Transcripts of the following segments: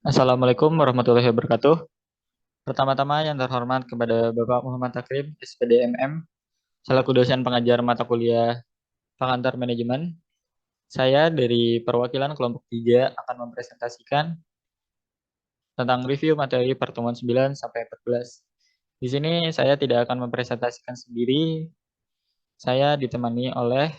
Assalamualaikum warahmatullahi wabarakatuh. Pertama-tama yang terhormat kepada Bapak Muhammad Takrim, SPD MM, selaku dosen pengajar mata kuliah Pengantar Manajemen. Saya dari perwakilan kelompok 3 akan mempresentasikan tentang review materi pertemuan 9 sampai 14. Di sini saya tidak akan mempresentasikan sendiri, saya ditemani oleh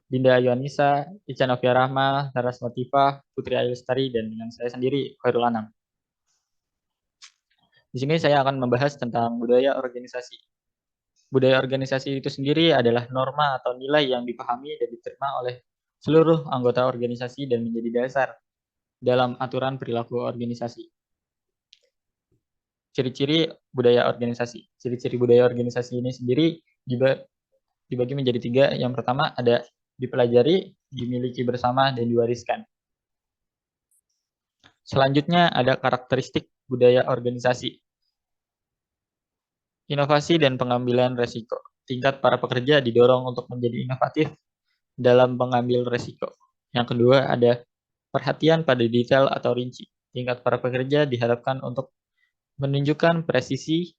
Dinda Ayuanisa, Ica Novia Rahma, Laras Latifah, Putri Ayu Lestari, dan dengan saya sendiri, Khairul Anam. Di sini saya akan membahas tentang budaya organisasi. Budaya organisasi itu sendiri adalah norma atau nilai yang dipahami dan diterima oleh seluruh anggota organisasi dan menjadi dasar dalam aturan perilaku organisasi. Ciri-ciri budaya organisasi. Ciri-ciri budaya organisasi ini sendiri dibagi menjadi 3. Yang pertama ada dipelajari, dimiliki bersama, dan diwariskan. Selanjutnya ada karakteristik budaya organisasi. Inovasi dan pengambilan resiko. Tingkat para pekerja didorong untuk menjadi inovatif dalam mengambil resiko. Yang kedua ada perhatian pada detail atau rinci. Tingkat para pekerja diharapkan untuk menunjukkan presisi,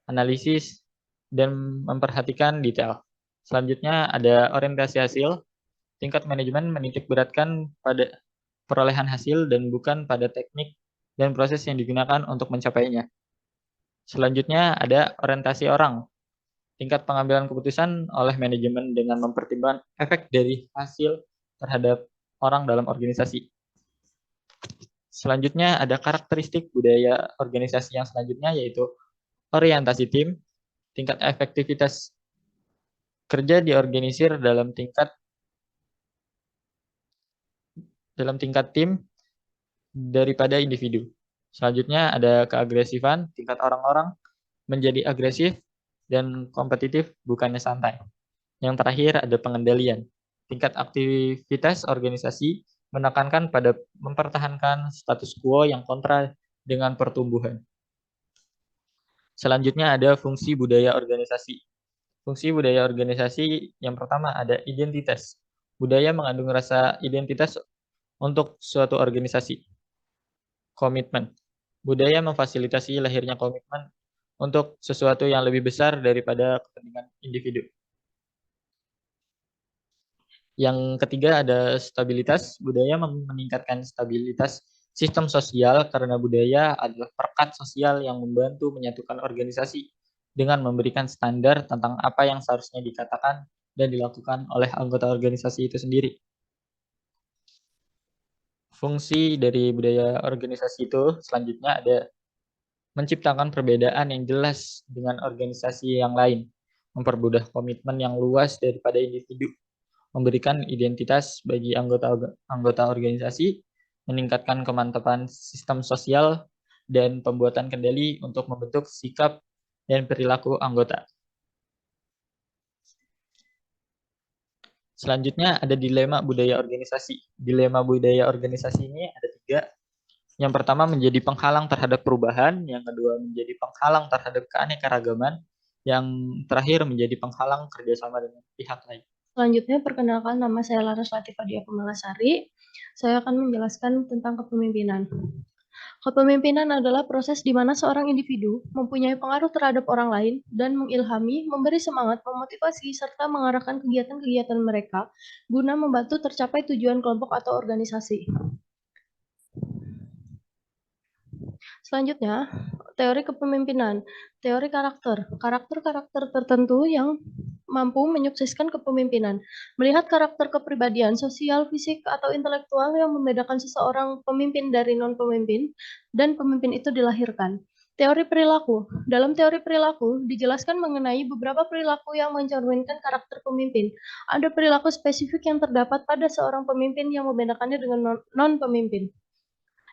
analisis, dan memperhatikan detail. Selanjutnya ada orientasi hasil. Tingkat manajemen menitik beratkan pada perolehan hasil dan bukan pada teknik dan proses yang digunakan untuk mencapainya. Selanjutnya ada orientasi orang. Tingkat pengambilan keputusan oleh manajemen dengan mempertimbangkan efek dari hasil terhadap orang dalam organisasi. Selanjutnya ada karakteristik budaya organisasi yang selanjutnya yaitu orientasi tim, tingkat efektivitas kerja diorganisir dalam tingkat tim daripada individu. Selanjutnya ada keagresifan, tingkat orang-orang menjadi agresif dan kompetitif bukannya santai. Yang terakhir ada pengendalian. Tingkat aktivitas organisasi menekankan pada mempertahankan status quo yang kontra dengan pertumbuhan. Selanjutnya ada fungsi budaya organisasi. Fungsi budaya organisasi yang pertama ada identitas. Budaya mengandung rasa identitas untuk suatu organisasi. Komitmen. Budaya memfasilitasi lahirnya komitmen untuk sesuatu yang lebih besar daripada kepentingan individu. Yang ketiga ada stabilitas. Budaya meningkatkan stabilitas sistem sosial karena budaya adalah perekat sosial yang membantu menyatukan organisasi dengan memberikan standar tentang apa yang seharusnya dikatakan dan dilakukan oleh anggota organisasi itu sendiri. Fungsi dari budaya organisasi itu selanjutnya ada menciptakan perbedaan yang jelas dengan organisasi yang lain, mempermudah komitmen yang luas daripada individu, memberikan identitas bagi anggota organisasi, meningkatkan kemantapan sistem sosial, dan pembuatan kendali untuk membentuk sikap dan perilaku anggota. Selanjutnya ada dilema budaya organisasi. Dilema budaya organisasi ini ada 3. Yang pertama menjadi penghalang terhadap perubahan, yang kedua menjadi penghalang terhadap keanekaragaman, yang terakhir menjadi penghalang kerjasama dengan pihak lain. Selanjutnya, perkenalkan, nama saya Laras Latifah Dia Kumalasari. Saya akan menjelaskan tentang kepemimpinan. Kepemimpinan adalah proses di mana seorang individu mempunyai pengaruh terhadap orang lain dan mengilhami, memberi semangat, memotivasi, serta mengarahkan kegiatan-kegiatan mereka guna membantu tercapai tujuan kelompok atau organisasi. Selanjutnya, teori kepemimpinan. Teori karakter. Karakter-karakter tertentu yang mampu menyukseskan kepemimpinan. Melihat karakter kepribadian, sosial, fisik, atau intelektual yang membedakan seseorang pemimpin dari non-pemimpin, dan pemimpin itu dilahirkan. Teori perilaku. Dalam teori perilaku, dijelaskan mengenai beberapa perilaku yang mencerminkan karakter pemimpin. Ada perilaku spesifik yang terdapat pada seorang pemimpin yang membedakannya dengan non-pemimpin.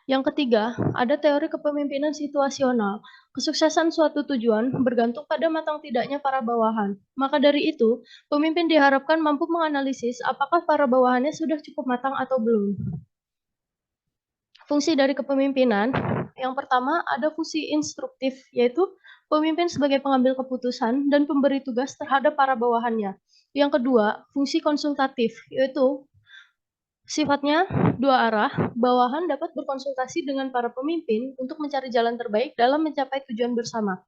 Yang ketiga, ada teori kepemimpinan situasional. Kesuksesan suatu tujuan bergantung pada matang tidaknya para bawahan. Maka dari itu, pemimpin diharapkan mampu menganalisis apakah para bawahannya sudah cukup matang atau belum. Fungsi dari kepemimpinan, yang pertama ada fungsi instruktif, yaitu pemimpin sebagai pengambil keputusan dan pemberi tugas terhadap para bawahannya. Yang kedua, fungsi konsultatif, yaitu Sifatnya dua arah, bawahan dapat berkonsultasi dengan para pemimpin untuk mencari jalan terbaik dalam mencapai tujuan bersama.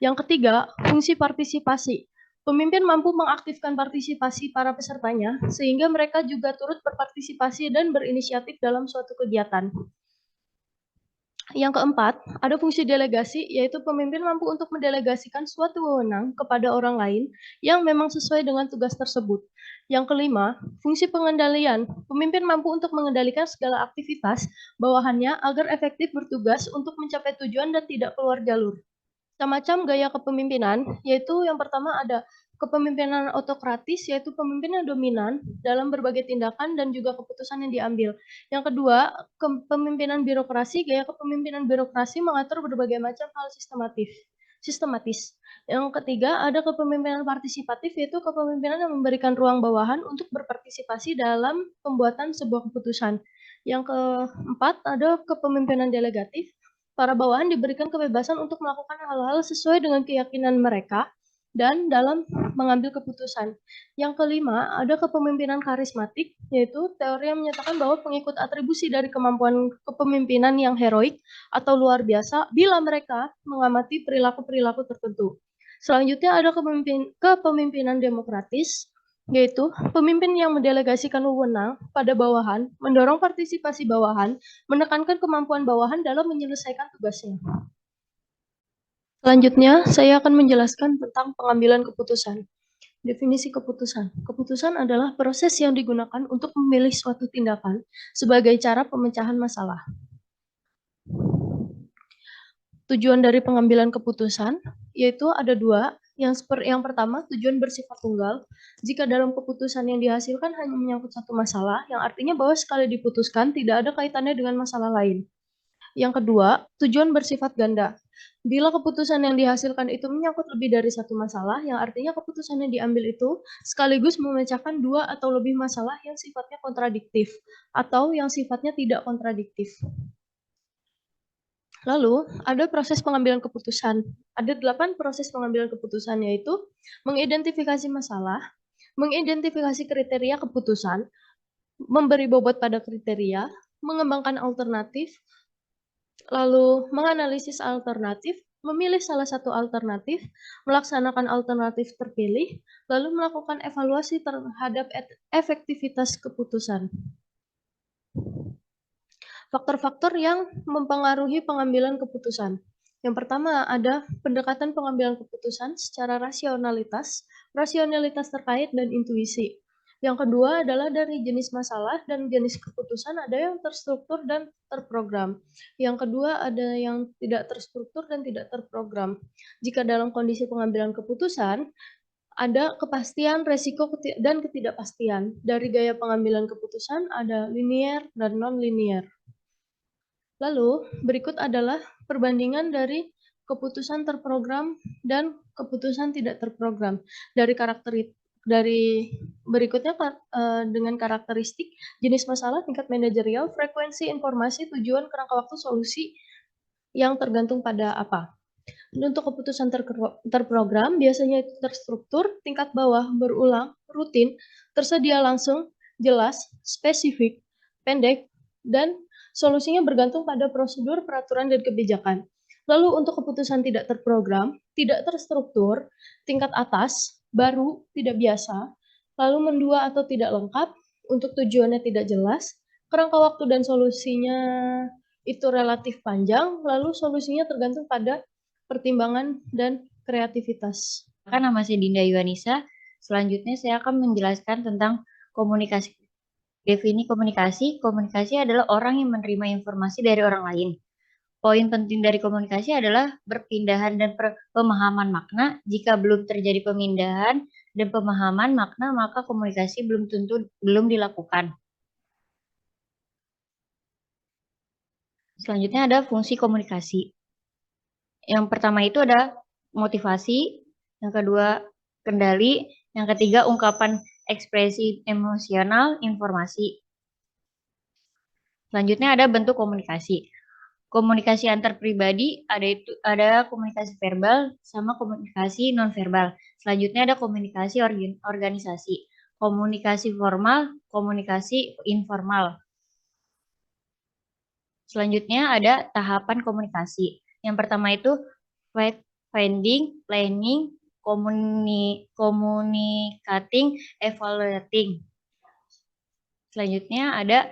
Yang ketiga, fungsi partisipasi. Pemimpin mampu mengaktifkan partisipasi para pesertanya, sehingga mereka juga turut berpartisipasi dan berinisiatif dalam suatu kegiatan. Yang keempat, ada fungsi delegasi, yaitu pemimpin mampu untuk mendelegasikan suatu wewenang kepada orang lain yang memang sesuai dengan tugas tersebut. Yang kelima, fungsi pengendalian. Pemimpin mampu untuk mengendalikan segala aktivitas bawahannya agar efektif bertugas untuk mencapai tujuan dan tidak keluar jalur. Macam gaya kepemimpinan, yaitu yang pertama ada kepemimpinan autokratis, yaitu pemimpin yang dominan dalam berbagai tindakan dan juga keputusan yang diambil. Yang kedua, kepemimpinan birokrasi, gaya kepemimpinan birokrasi mengatur berbagai macam hal sistematis. Yang ketiga, ada kepemimpinan partisipatif, yaitu kepemimpinan yang memberikan ruang bawahan untuk berpartisipasi dalam pembuatan sebuah keputusan. Yang keempat, ada kepemimpinan delegatif. Para bawahan diberikan kebebasan untuk melakukan hal-hal sesuai dengan keyakinan mereka dan dalam mengambil keputusan. Yang kelima, ada kepemimpinan karismatik, yaitu teori yang menyatakan bahwa pengikut atribusi dari kemampuan kepemimpinan yang heroik atau luar biasa bila mereka mengamati perilaku-perilaku tertentu. Selanjutnya ada kepemimpinan demokratis, yaitu pemimpin yang mendelegasikan wewenang pada bawahan, mendorong partisipasi bawahan, menekankan kemampuan bawahan dalam menyelesaikan tugasnya. Selanjutnya, saya akan menjelaskan tentang pengambilan keputusan. Definisi keputusan. Keputusan adalah proses yang digunakan untuk memilih suatu tindakan sebagai cara pemecahan masalah. Tujuan dari pengambilan keputusan yaitu ada dua. Yang pertama, tujuan bersifat tunggal. Jika dalam keputusan yang dihasilkan hanya menyangkut satu masalah, yang artinya bahwa sekali diputuskan tidak ada kaitannya dengan masalah lain. Yang kedua, tujuan bersifat ganda. Bila keputusan yang dihasilkan itu menyangkut lebih dari satu masalah, yang artinya keputusan yang diambil itu sekaligus memecahkan dua atau lebih masalah yang sifatnya kontradiktif atau yang sifatnya tidak kontradiktif. Lalu, ada proses pengambilan keputusan. Ada 8 proses pengambilan keputusan, yaitu mengidentifikasi masalah, mengidentifikasi kriteria keputusan, memberi bobot pada kriteria, mengembangkan alternatif, lalu menganalisis alternatif, memilih salah satu alternatif, melaksanakan alternatif terpilih, lalu melakukan evaluasi terhadap efektivitas keputusan. Faktor-faktor yang mempengaruhi pengambilan keputusan. Yang pertama ada pendekatan pengambilan keputusan secara rasionalitas terkait dan intuisi. Yang kedua adalah dari jenis masalah dan jenis keputusan ada yang terstruktur dan terprogram. Yang kedua ada yang tidak terstruktur dan tidak terprogram. Jika dalam kondisi pengambilan keputusan, ada kepastian, resiko, dan ketidakpastian. Dari gaya pengambilan keputusan ada linear dan non-linear. Lalu, berikut adalah perbandingan dari keputusan terprogram dan keputusan tidak terprogram. Berikutnya dengan karakteristik jenis masalah, tingkat manajerial, frekuensi informasi, tujuan, kerangka waktu, solusi yang tergantung pada apa. Untuk keputusan terprogram, biasanya itu terstruktur, tingkat bawah, berulang, rutin, tersedia langsung, jelas, spesifik, pendek, dan solusinya bergantung pada prosedur, peraturan, dan kebijakan. Lalu untuk keputusan tidak terprogram, tidak terstruktur, tingkat atas, baru, tidak biasa, lalu mendua atau tidak lengkap, untuk tujuannya tidak jelas, kerangka waktu dan solusinya itu relatif panjang, lalu solusinya tergantung pada pertimbangan dan kreativitas. Nama saya Dinda Yuanisa. Selanjutnya saya akan menjelaskan tentang komunikasi. Definisi komunikasi. Komunikasi adalah orang yang menerima informasi dari orang lain. Poin penting dari komunikasi adalah perpindahan dan pemahaman makna. Jika belum terjadi pemindahan dan pemahaman makna, maka komunikasi belum dilakukan. Selanjutnya ada fungsi komunikasi. Yang pertama itu ada motivasi, yang kedua kendali, yang ketiga ungkapan ekspresi emosional, informasi. Selanjutnya ada bentuk komunikasi. Komunikasi antar pribadi ada komunikasi verbal sama komunikasi nonverbal. Selanjutnya ada komunikasi organisasi. komunikasi formal, komunikasi informal. Selanjutnya ada tahapan komunikasi. Yang pertama itu finding, planning, communicating, evaluating. Selanjutnya ada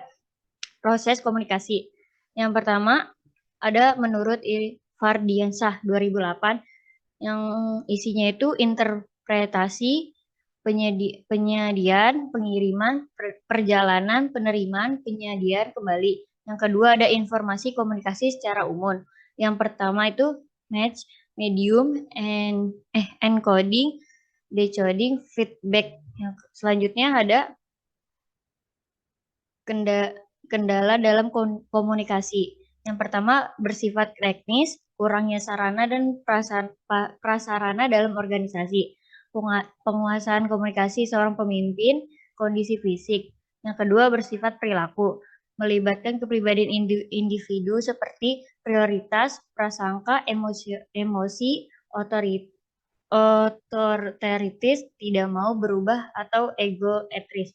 proses komunikasi. Yang pertama ada menurut Fardiansah 2008 yang isinya itu interpretasi, penyediaan, pengiriman, perjalanan, penerimaan, penyediaan kembali. Yang kedua ada informasi komunikasi secara umum. Yang pertama itu match, medium, encoding, decoding, feedback. Yang selanjutnya ada kendala dalam komunikasi. Yang pertama bersifat teknis, kurangnya sarana dan prasarana dalam organisasi. Penguasaan komunikasi seorang pemimpin, kondisi fisik. Yang kedua bersifat perilaku, melibatkan kepribadian individu seperti prioritas, prasangka, emosi, otoritas, tidak mau berubah, atau egoetris.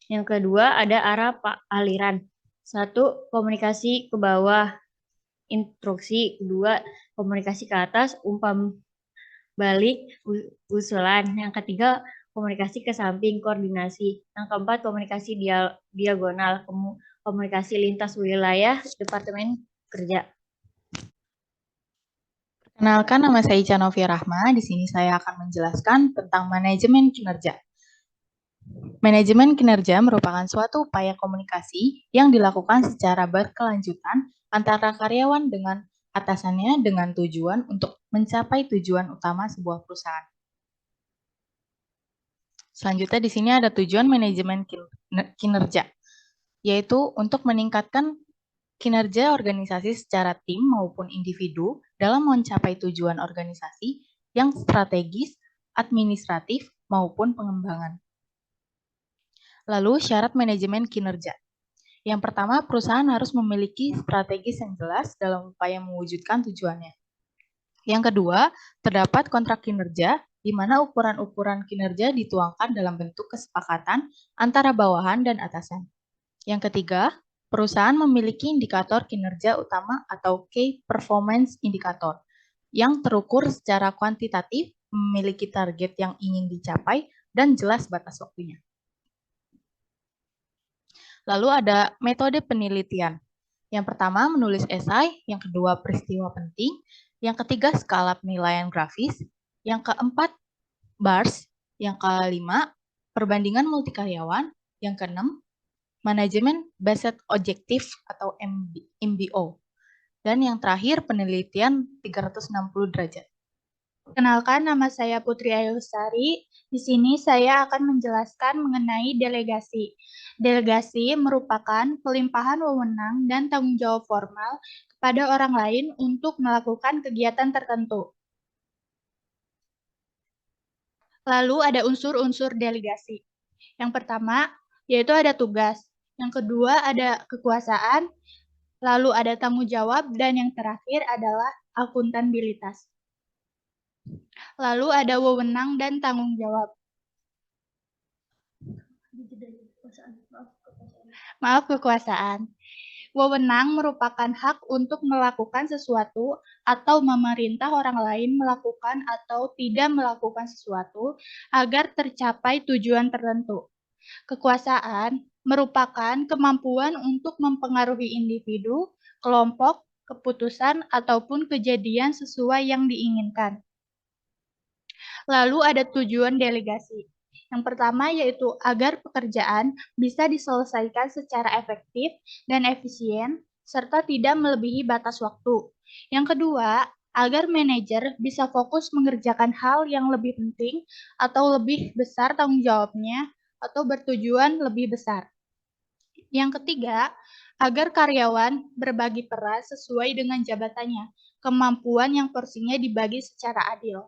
Yang kedua ada arah aliran. 1. Komunikasi ke bawah, instruksi. 2. Komunikasi ke atas, umpan balik, usulan. Yang ketiga komunikasi ke samping, koordinasi. Yang keempat komunikasi diagonal, komunikasi lintas wilayah, Departemen Kerja. Perkenalkan, nama saya Ica Novia Rahma. Di sini saya akan menjelaskan tentang manajemen kinerja. Manajemen kinerja merupakan suatu upaya komunikasi yang dilakukan secara berkelanjutan antara karyawan dengan atasannya dengan tujuan untuk mencapai tujuan utama sebuah perusahaan. Selanjutnya di sini ada tujuan manajemen kinerja, yaitu untuk meningkatkan kinerja organisasi secara tim maupun individu dalam mencapai tujuan organisasi yang strategis, administratif, maupun pengembangan. Lalu syarat manajemen kinerja. Yang pertama, perusahaan harus memiliki strategi yang jelas dalam upaya mewujudkan tujuannya. Yang kedua, terdapat kontrak kinerja di mana ukuran-ukuran kinerja dituangkan dalam bentuk kesepakatan antara bawahan dan atasan. Yang ketiga, perusahaan memiliki indikator kinerja utama atau Key Performance Indicator yang terukur secara kuantitatif, memiliki target yang ingin dicapai, dan jelas batas waktunya. Lalu ada metode penelitian. Yang pertama, menulis esai. Yang kedua, peristiwa penting. Yang ketiga, skala penilaian grafis. Yang keempat, bars. Yang kelima, perbandingan multi karyawan. Yang keenam, manajemen based objective atau MBO. Dan yang terakhir, penelitian 360 derajat. Kenalkan, nama saya Putri Ayu Lestari. Di sini saya akan menjelaskan mengenai delegasi. Delegasi merupakan pelimpahan wewenang dan tanggung jawab formal kepada orang lain untuk melakukan kegiatan tertentu. Lalu ada unsur-unsur delegasi. Yang pertama, yaitu ada tugas. Yang kedua, ada kekuasaan. Lalu ada tanggung jawab. Dan yang terakhir adalah akuntabilitas. Lalu ada wewenang dan tanggung jawab. Kekuasaan. Wewenang merupakan hak untuk melakukan sesuatu atau memerintah orang lain melakukan atau tidak melakukan sesuatu agar tercapai tujuan tertentu. Kekuasaan merupakan kemampuan untuk mempengaruhi individu, kelompok, keputusan, ataupun kejadian sesuai yang diinginkan. Lalu ada tujuan delegasi. Yang pertama yaitu agar pekerjaan bisa diselesaikan secara efektif dan efisien, serta tidak melebihi batas waktu. Yang kedua, agar manajer bisa fokus mengerjakan hal yang lebih penting atau lebih besar tanggung jawabnya atau bertujuan lebih besar. Yang ketiga, agar karyawan berbagi peran sesuai dengan jabatannya, kemampuan yang porsinya dibagi secara adil.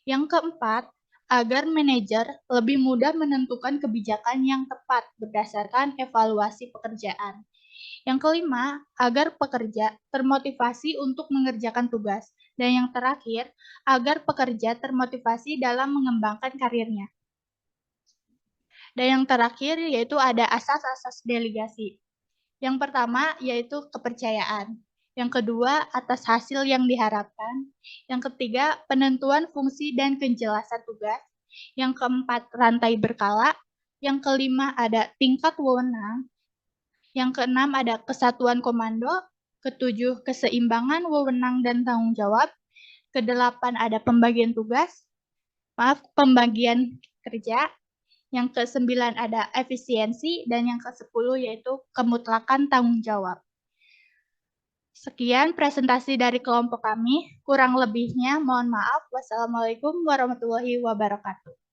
Yang keempat, agar manajer lebih mudah menentukan kebijakan yang tepat berdasarkan evaluasi pekerjaan. Yang kelima, agar pekerja termotivasi untuk mengerjakan tugas. Dan yang terakhir, agar pekerja termotivasi dalam mengembangkan karirnya. Dan yang terakhir yaitu ada asas-asas delegasi. Yang pertama yaitu kepercayaan. Yang kedua, atas hasil yang diharapkan. Yang ketiga, penentuan fungsi dan kejelasan tugas. Yang keempat, rantai berkala. Yang kelima, ada tingkat wewenang. Yang keenam, ada kesatuan komando. Ketujuh, keseimbangan wewenang dan tanggung jawab. Kedelapan, ada pembagian tugas. Pembagian kerja. Yang ke-9 ada efisiensi. Dan yang ke-10 yaitu kemutlakan tanggung jawab. Sekian presentasi dari kelompok kami. Kurang lebihnya mohon maaf. Wassalamualaikum warahmatullahi wabarakatuh.